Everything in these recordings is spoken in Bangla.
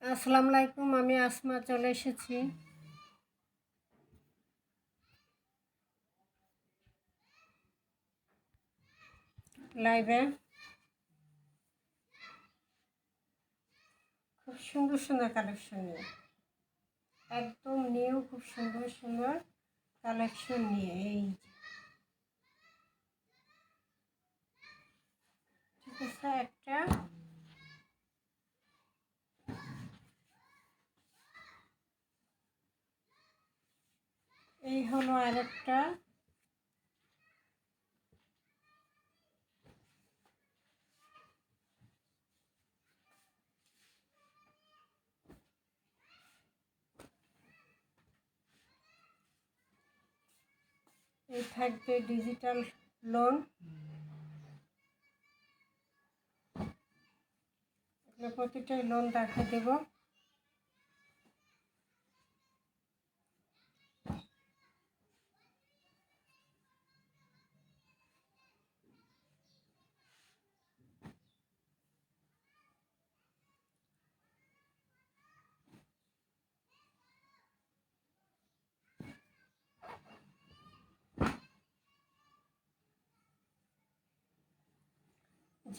আসসালামু আলাইকুম, আমি আসমা চলে এসেছি লাইভে। খুব সুন্দর সুন্দর কালেকশন নিয়ে, একদম নিউ, খুব সুন্দর সুন্দর কালেকশন নিয়ে ঠিক আছে। একটা এই হলো আরেকটা, এই থাকবে ডিজিটাল লোন। প্রতিটাই লোন দেখা দেব।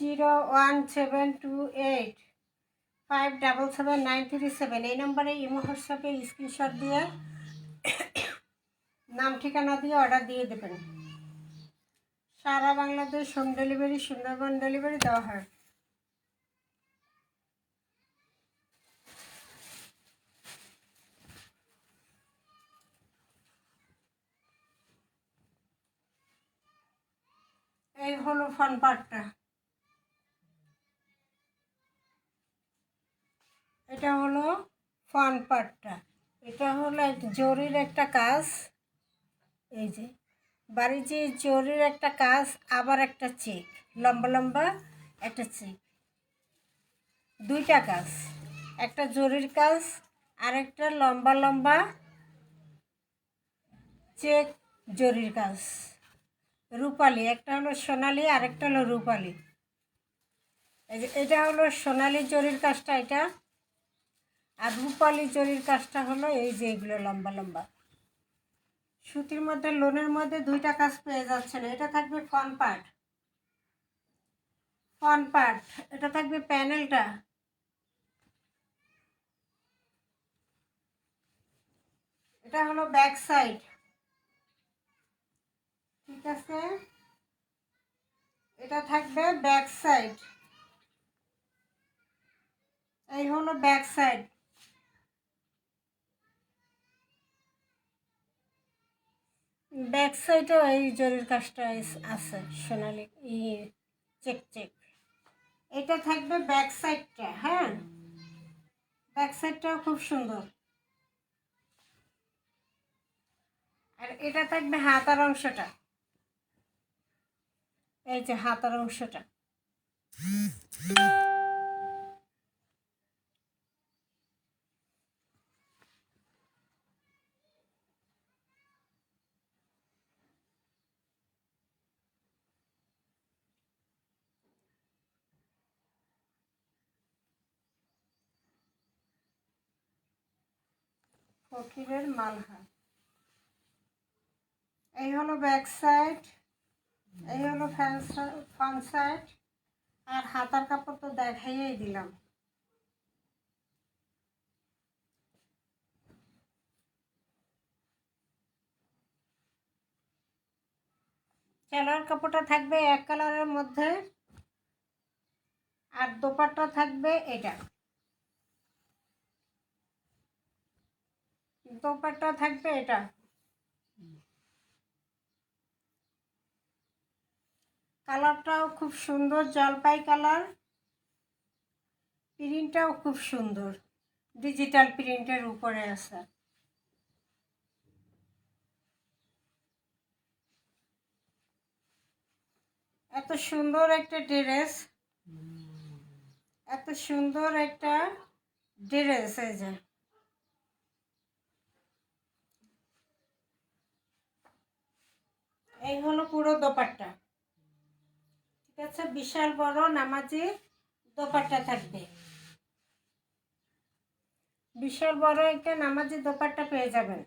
জিরো 17285779337 এই নম্বরে ইমো হোয়াটসঅ্যাপে স্ক্রিনশট দিয়ে নাম ঠিকানা দিয়ে অর্ডার দিয়ে দেবেন। সারা Bangladesh home delivery, Sundarban delivery দেওয়া হয়। এই হলো ফ্রন্ট পার্টটা, এটা হলো ফ্রন্ট পার্টটা। এটা হলো এক জরির একটা কাজ, এই যে বাড়ির যে জরির একটা কাজ, আবার একটা চেক, লম্বা লম্বা একটা চেক, দুইটা কাজ, একটা জরির কাজ আর একটা লম্বা লম্বা চেক জরির কাজ। রূপালি, একটা হলো সোনালি আর একটা হলো রূপালি। এই যে এটা হলো সোনালি জরির কাজটা, এটা আর রূপালি জরির কাজটা হলো এই যে এগুলো লম্বা লম্বা। সুতির মধ্যে, লোনের মধ্যে দুইটা কাজ পেয়ে যাচ্ছেন। এটা থাকবে ফ্রন্ট পার্ট, এটা থাকবে প্যানেলটা। এটা হলো ব্যাক সাইড, ঠিক আছে। এটা থাকবে ব্যাক সাইড, এই হলো ব্যাক সাইড। ব্যাক সাইডেও এই জরির কাজটা আছে, সোনালি চেক চেক। এটা থাকবে ব্যাক সাইডটা, হ্যাঁ, ব্যাক সাইডটাও খুব সুন্দর। আর এটা থাকবে হাতার অংশটা, এই যে হাতার অংশটা। ফকিরের মালহার। এই হলো ব্যাক সাইড, এই হলো ফ্রন্ট সাইড। আর হাতার কাপড় তো দেখাইই দিলাম। সালোয়ার কাপড়টা থাকবে এক কালারের মধ্যে, আর দোপাট্টা থাকবে এটা, দোপাট্টা থাকবে এটা। কালারটাও খুব সুন্দর, জলপাই কালার। প্রিন্টটাও খুব সুন্দর, ডিজিটাল প্রিন্টের উপরে আছে। এত সুন্দর একটা ড্রেস, এত সুন্দর একটা ড্রেস। এই যে এই হলো পুরো দোপাট্টা, ঠিক আছে। বিশাল বড় নামাজি দোপাট্টা থাকবে। বিশাল বড় একটা নামাজি দোপাট্টা পেয়ে যাবেন।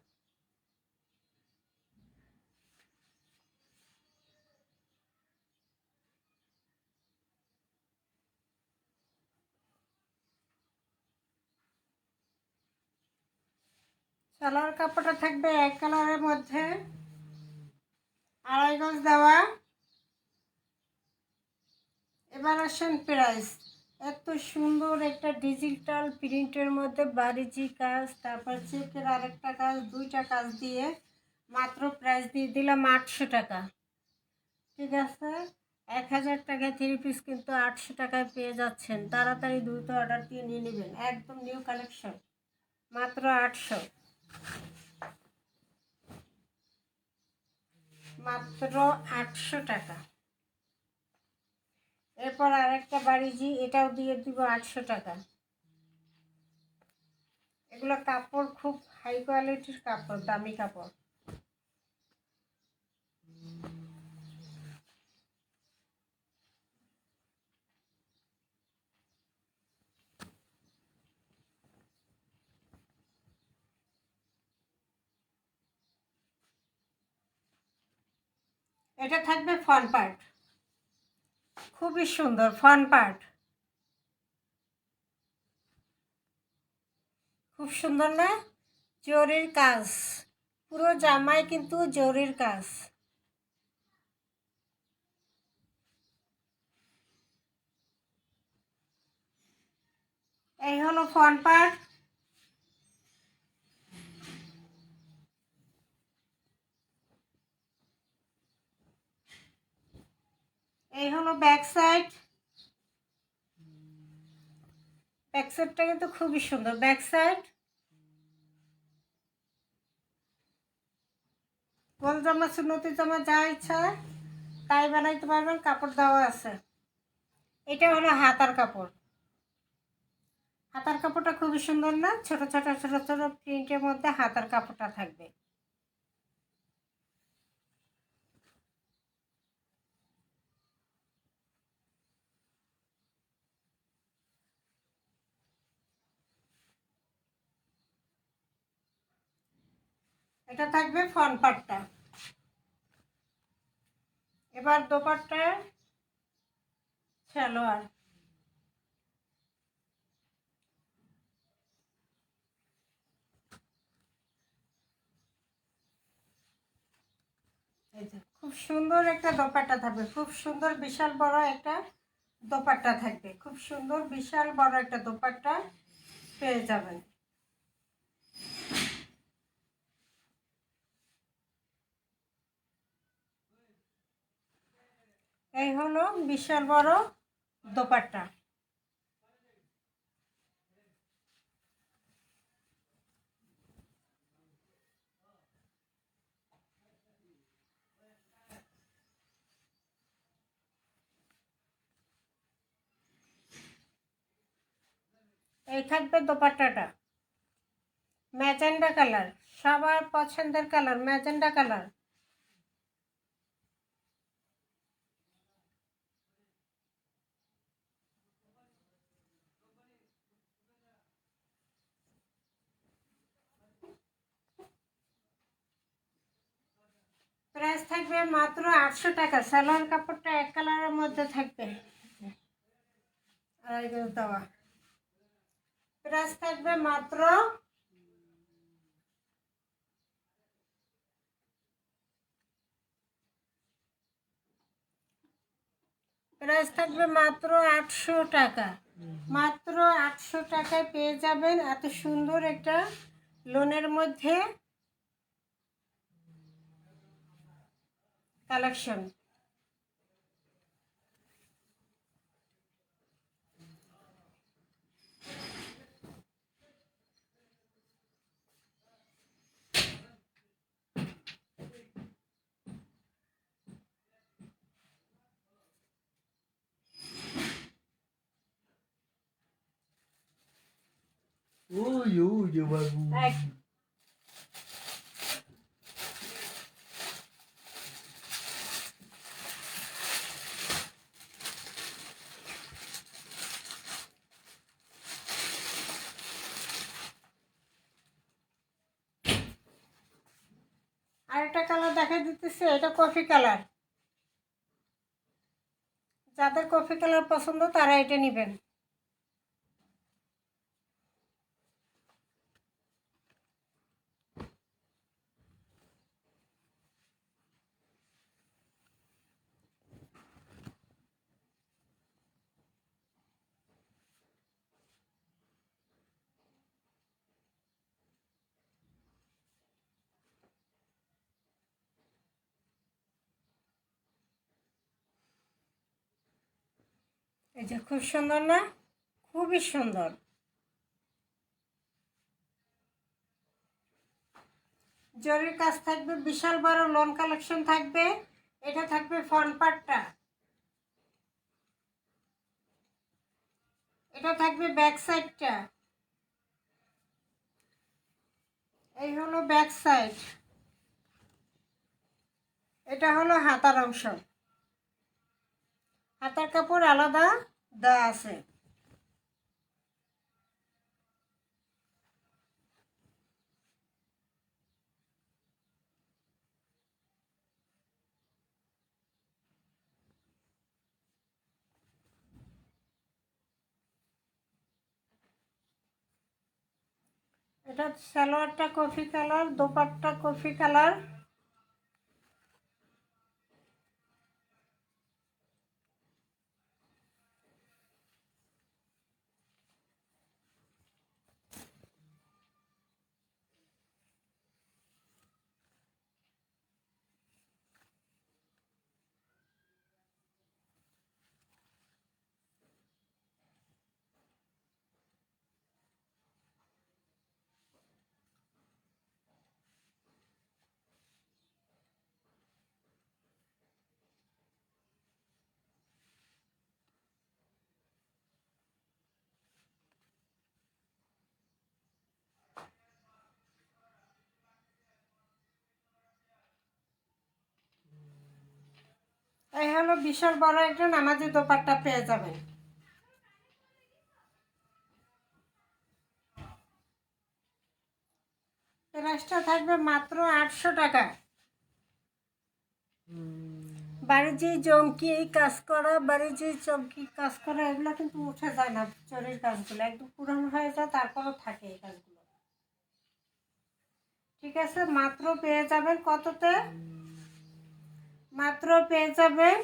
সালোয়ার কাপড়টা থাকবে এক কালারের মধ্যে, 2.5 গজ দেওয়া। এবার আসেন প্রাইস। এত সুন্দর একটা ডিজিটাল প্রিন্টের মধ্যে বারিজি কাজ, তারপর চেকের আরেকটা কাজ, 2টা কাজ দিয়ে মাত্র প্রাইস দিয়ে দিলাম 800 টাকা। ঠিক আছে, 1000 টাকায় 3 পিস কিন্তু 800 টাকায় পেয়ে যাচ্ছেন। তাড়াতাড়ি দ্রুত অর্ডার দিয়ে নিয়ে নেবেন, একদম নিউ কালেকশন, মাত্র 800, মাত্র 800 টাকা। এরপর আরেকটা বারিজি, এটাও দিয়ে দিব 800 টাকা। এগুলো কাপড় খুব হাই কোয়ালিটির কাপড়, দামি কাপড়। এটা থাকবে ফ্রন্ট পার্ট, খুবই সুন্দর ফ্রন্ট পার্ট, খুব সুন্দর না? জরির কাজ, পুরো জামায় কিন্তু জরির কাজ। এই হলো ফ্রন্ট পার্ট। এই হলো ব্যাক সাইড। ব্যাক সাইডটা কিন্তু খুবই সুন্দর। ব্যাক সাইড গোল জামা, সুন্নতি জামা, যা ইচ্ছা তাই বানাইতে পারবেন, কাপড় দেওয়া আছে। এটা হলো হাতার কাপড়। হাতার কাপড়টা খুবই সুন্দর না? ছোট ছোট ছোট ছোট প্রিন্টের মধ্যে হাতার কাপড়টা থাকবে। এটা থাকবে ফ্রন্ট পার্টটা। এবার দোপাট্টা, সালোয়ার। এই যে খুব সুন্দর একটা দোপাট্টা থাকবে, খুব সুন্দর বিশাল বড় একটা দোপাট্টা থাকবে, খুব সুন্দর বিশাল বড় একটা দোপাট্টা পেয়ে যাবেন। এই হলো বিশাল বড় দোপাট্টা। এই থাকবে দোপাট্টাটা, ম্যাজেন্ডা কালার, সবার পছন্দের কালার, ম্যাজেন্ডা কালার। প্রাইস থাকবে মাত্র 800 টাকা। সালোয়ার কাপড়টা এক কালারের মধ্যে থাকবে, আর দেওয়া। প্রাইস থাকবে মাত্র প্রাইস থাকবে মাত্র 800 টাকা। মাত্র 800 টাকায় পেয়ে যাবেন এত সুন্দর একটা লোনের মধ্যে কালেকশন। Ui, ui, babu. দিচ্ছি, এটা কফি কালার। যাদের কফি কালার পছন্দ তারা এটা নেবেন। এই যে খুব সুন্দর না, খুবই সুন্দর। জরির কাজ থাকবে, বিশাল বড় লোন কালেকশন থাকবে। এটা থাকবে ফ্রন্ট পার্টটা, এটা থাকবে ব্যাক সাইডটা। এই হলো ব্যাক সাইড, এটা হলো হাতার অংশ। হাতার কাপড় আলাদা দেওয়া আছে। এটা সালোয়ারটা coffee colour, dupatta coffee colour. এই হলো বিশাল বড় একটা নামাজি দোপাট্টা পেয়ে যাবেন। প্রাইসটা থাকবে মাত্র 800 টাকা। বাড়ির যে চমকি কাজ করা, বাড়ির যে চমকি কাজ করা, এগুলো কিন্তু উঠে যায় না। চুরির কাজগুলো একদম পুরানো হয়ে যায়, তারপরও থাকে এই কাজগুলো। ঠিক আছে, মাত্র পেয়ে যাবেন কততে? মাত্র পেয়ে যাবেন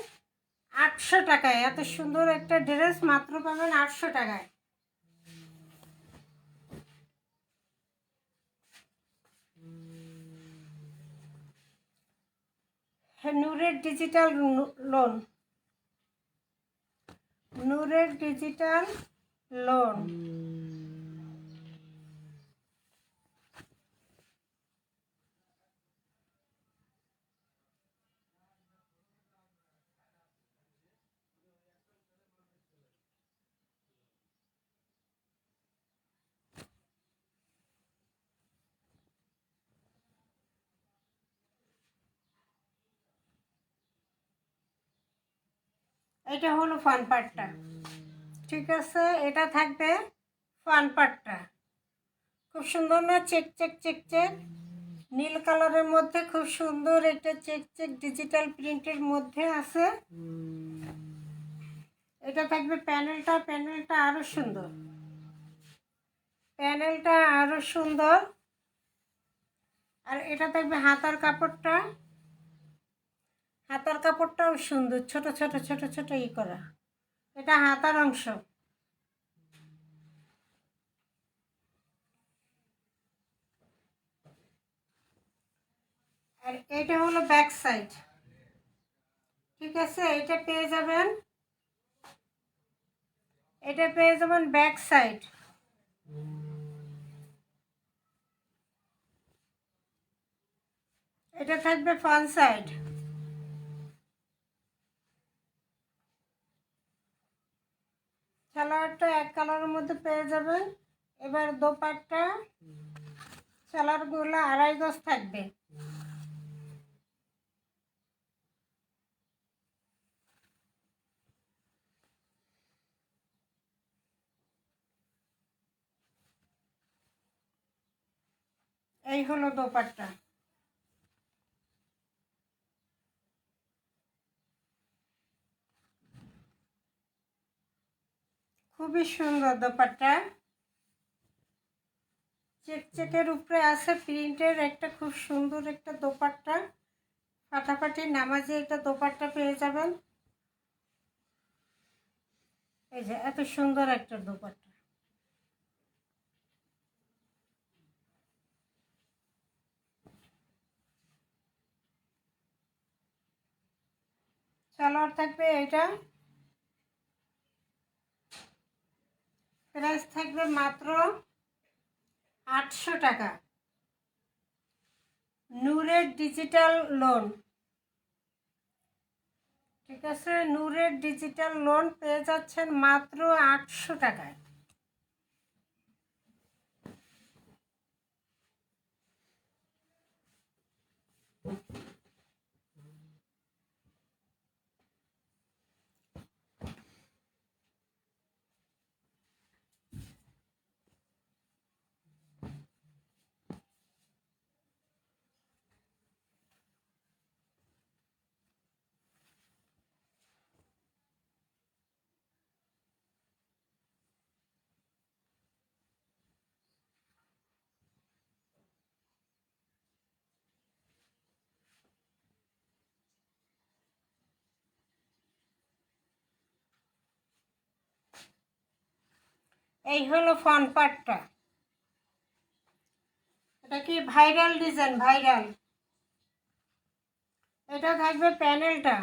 800 টাকায়। এত সুন্দর একটা ড্রেস মাত্র পাবেন 800 টাকায়। নূরের ডিজিটাল লোন, নূরের ডিজিটাল লোন। এটা হলো ফান পার্টটা। ঠিক আছে, এটা থাকবে ফান পার্টটা। খুব সুন্দর না? চেক চেক চেক চেক নীল কালারের মধ্যে খুব সুন্দর একটা চেক চেক ডিজিটাল প্রিন্টের মধ্যে আছে। এটা থাকবে প্যানেলটা, প্যানেলটা আরো সুন্দর, প্যানেলটা আরো সুন্দর। আর এটা থাকবে হাতার কাপড়টা, হাতার কাপড়টাও সুন্দর, ছোট ছোট ছোট ছোট করা। এটা হাতার অংশ। আর এটা হলো ব্যাক সাইড। ঠিক আছে, এটা পেয়ে যাবেন, এটা পেয়ে যাবেন ব্যাক সাইড। এটা থাকবে ফ্রন্ট সাইড। সালোয়ারটা এক কালারের মধ্যে পেয়ে যাবেন। এবার দোপাট্টা, সালোয়ারগুলো 2.5 গজ থাকবে। এই হলো দোপাট্টা। খুবই সুন্দর দোপাট্টা, চেকের উপরে আছে প্রিন্টের একটা খুব সুন্দর একটা দোপাট্টা। ফাটাফাটি নামাজে একটা দোপাট্টা পেয়ে যাবেন। এই যে এত সুন্দর একটা দোপাট্টা। সালোয়ার থাকবে এটা, প্রাইস থাকবে মাত্র 800 টাকা। নূরের ডিজিটাল লোন, ঠিক আছে, নূরের ডিজিটাল লোন পেয়ে যাচ্ছেন মাত্র 800 টাকায়। এই হলো ফ্রন্ট পার্টটা। এটা কি ভাইরাল ডিজাইন, ভাইরাল। এটা থাকবে প্যানেলটা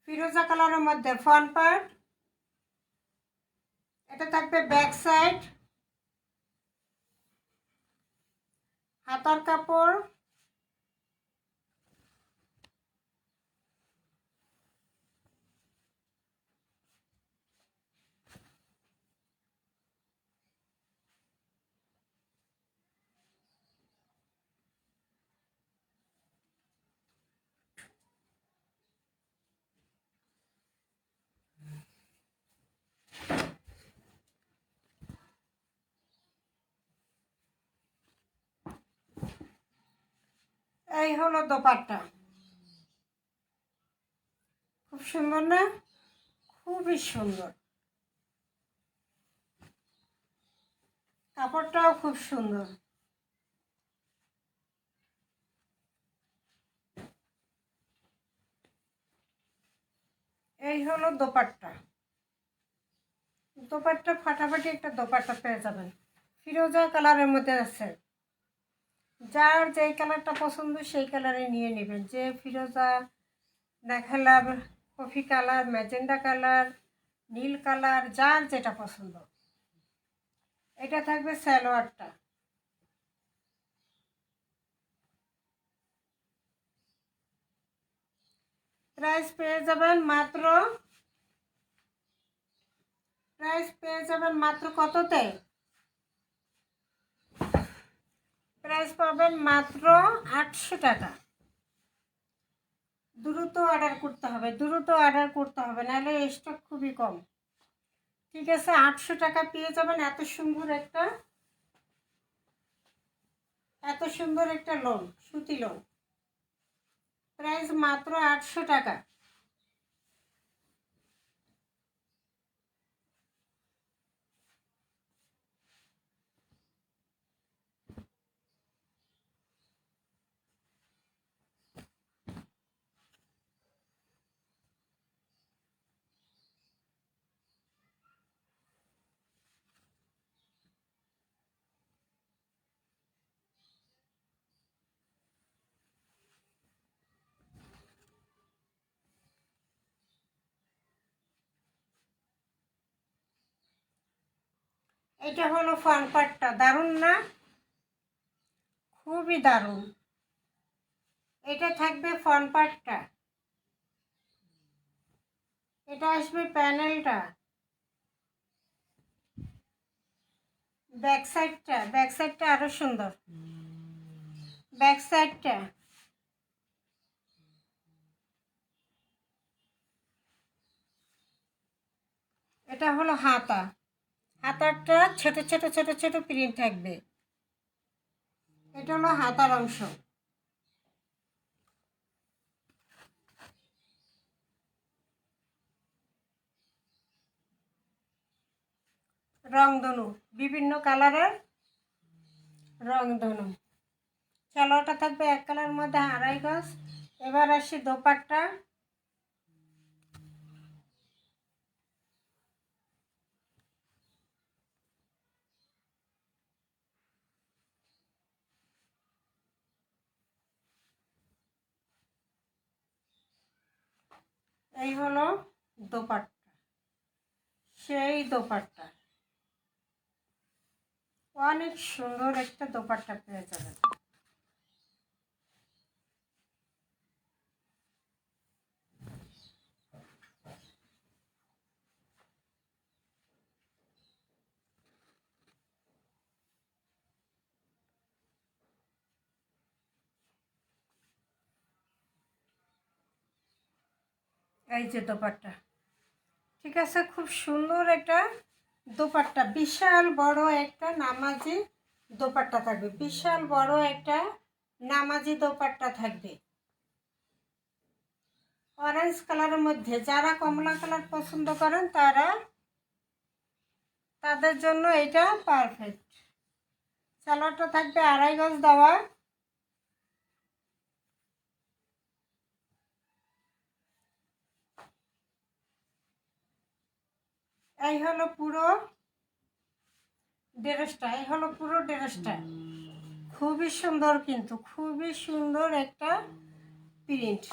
ফিরোজা কালারের মধ্যে, ফ্রন্ট পার্ট। এটা থাকবে ব্যাক সাইড, হাতার কাপড়, এই হলো দোপাট্টা। খুব সুন্দর না? খুবই সুন্দর, কাপড়টাও খুব সুন্দর। এই হলো দোপাট্টা। দোপাট্টা ফাটাফাটি একটা দোপাট্টা পেয়ে যাবেন, ফিরোজা কালারের মধ্যে আছে। যার যেই কালারটা পছন্দ সেই কালারে নিয়ে নেবেন। যে ফিরোজা দেখালাম, কফি কালার, ম্যাজেন্ডা কালার, নীল কালার, যার যেটা পছন্দ। এটা থাকবে সালোয়ারটা। প্রাইস পেয়ে যাবেন মাত্র, কততে? প্রাইস পাবেন মাত্র 800 টাকা। দ্রুত অর্ডার করতে হবে, নাহলে স্টক খুবই কম। ঠিক আছে, 800 টাকা পেয়ে যাবেন এত সুন্দর একটা লোন, সুতি লোন। প্রাইস মাত্র 800 টাকা। এটা হলো ফ্রন্ট পার্টটা, দারুণ না? খুবই দারুণ। এটা থাকবে ফ্রন্ট পার্টটা, এটা আসবে প্যানেলটা, ব্যাক সাইডটা আরো সুন্দর। ব্যাক সাইডটা এটা হলো হাতারটা ছোট ছোট ছোট ছোট প্রিন্ট থাকবে। এটা হলো হাতার অংশ। রংধনু, বিভিন্ন কালারের রংধনু। সালোয়ারটা থাকবে এক কালারের মধ্যে 2.5 গজ। এবার আসি দোপাট্টা। এই হলো দোপাট্টা, সেই দোপাট্টা, অনেক সুন্দর একটা দোপাট্টা পেয়ে যাবেন। এই যে দোপাট্টা, ঠিক আছে, খুব সুন্দর একটা দোপাট্টা, বিশাল বড় একটা নামাজি দোপাট্টা থাকবে, বিশাল বড় একটা নামাজি দোপাট্টা থাকবে অরেঞ্জ কালারের মধ্যে। যারা কমলা কালার পছন্দ করেন তাদের জন্য এটা পারফেক্ট। সালোয়ারটা থাকবে 2.5 গজ দেওয়া। এই হলো পুরো ড্রেসটা, খুবই সুন্দর, কিন্তু খুবই সুন্দর একটা প্রিন্ট।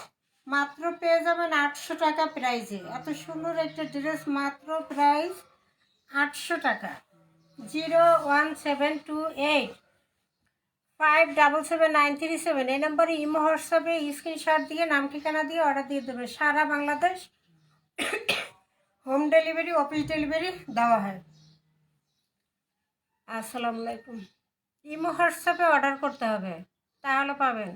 মাত্র পেয়ে যাবেন 800 টাকা প্রাইজে। এত সুন্দর একটা ড্রেস মাত্র প্রাইস 800 টাকা। 01728577937 এই নম্বরে ইমো হোয়াটসঅ্যাপে স্ক্রিনশট দিয়ে নাম ঠিকানা দিয়ে অর্ডার দিয়ে দেবে। সারা Bangladesh home delivery, office delivery দেওয়া হয়। আসসালামু আলাইকুম। ইমো হোয়াটসঅ্যাপে অর্ডার করতে হবে, তাহলে পাবেন।